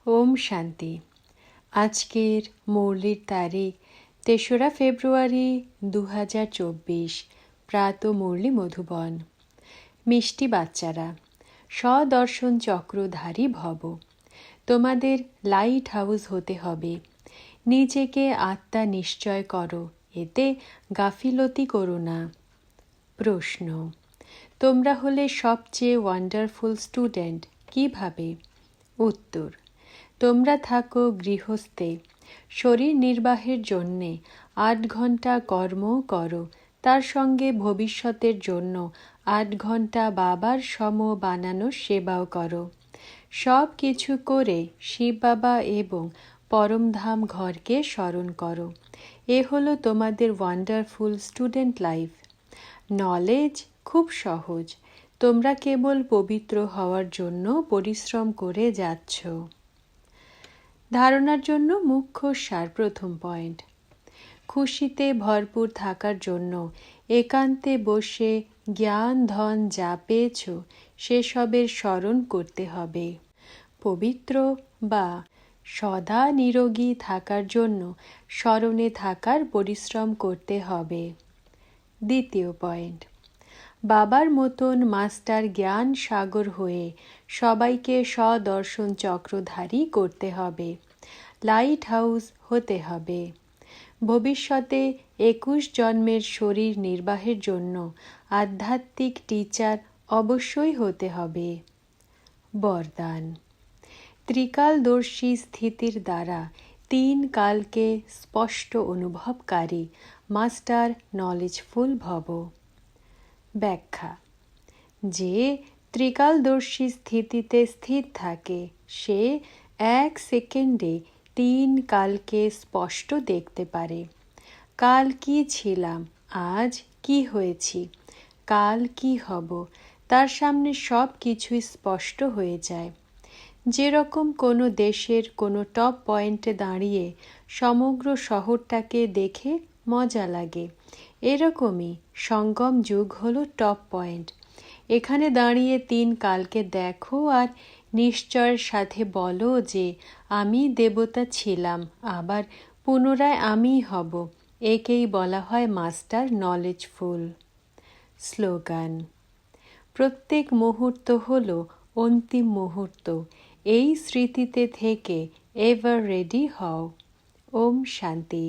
ওম শান্তি। আজকের মুরলির তারিখ ৩রা ফেব্রুয়ারি ২০২৪। প্রাত মুরলি মধুবন। মিষ্টি বাচ্চারা, স্বদর্শন চক্রধারী ভব। তোমাদের লাইট হাউস হতে হবে। নিজেকে আত্মা নিশ্চয় করো, এতে গাফিলতি করো না। প্রশ্ন: তোমরা হলে সবচেয়ে ওয়ান্ডারফুল স্টুডেন্ট কিভাবে? উত্তর: তোমরা থাকো গৃহস্থে, শরীর নির্বাহের জন্যে ৮ ঘন্টা কর্ম করো, তার সঙ্গে ভবিষ্যতের জন্য ৮ ঘন্টা বাবার সম বানানোর সেবাও করো। সব কিছু করে শিব বাবা এবং পরমধাম ঘরকে স্মরণ করো। এ হলো তোমাদের ওয়ান্ডারফুল স্টুডেন্ট লাইফ। নলেজ খুব সহজ, তোমরা কেবল পবিত্র হওয়ার জন্য পরিশ্রম করে যাচ্ছ। ধারণার জন্য মুখ্য সার। প্রথম পয়েন্ট: খুশিতে ভরপুর থাকার জন্য একান্তে বসে জ্ঞান ধন যা পেয়েছ সেসবের স্মরণ করতে হবে। পবিত্র বা সদা নিরোগী থাকার জন্য স্মরণে থাকার পরিশ্রম করতে হবে। দ্বিতীয় পয়েন্ট: বাবার মতন মাস্টার জ্ঞান সাগর হয়ে সবাইকে স্বদর্শন চক্রধারী করতে হবে, লাইট হাউস হতে হবে। ভবিষ্যতে ২১ জন্মের শরীর নির্বাহের জন্য আধ্যাত্মিক টিচার অবশ্যই হতে হবে। বরদান: ত্রিকালদর্শী স্থিতির দ্বারা ৩ কালকে স্পষ্ট অনুভবকারী মাস্টার নলেজফুল ভব। ব্যাখ্যা: যে ত্রিকালদর্শী স্থিতিতে স্থির থাকে সে ১ সেকেন্ডে ৩ কালকে স্পষ্ট দেখতে পারে। কাল কি ছিলাম, আজ কি হয়েছি, কাল কি হব, তার সামনে সব কিছুই স্পষ্ট হয়ে যায়। যেরকম কোনো দেশের কোনো টপ পয়েন্টে দাঁড়িয়ে সমগ্র শহরটাকে দেখে মজা লাগে, এরকমই সঙ্গম যুগ হলো টপ পয়েন্ট। এখানে দাঁড়িয়ে ৩ কালকে দেখো আর নিশ্চয়ের সাথে বলো যে আমি দেবতা ছিলাম, আবার পুনরায় আমিই হব। একেই বলা হয় মাস্টার নলেজফুল। স্লোগান: প্রত্যেক মুহূর্ত হলো অন্তিম মুহূর্ত, এই স্মৃতিতে থেকে এভার রেডি হও। ওম শান্তি।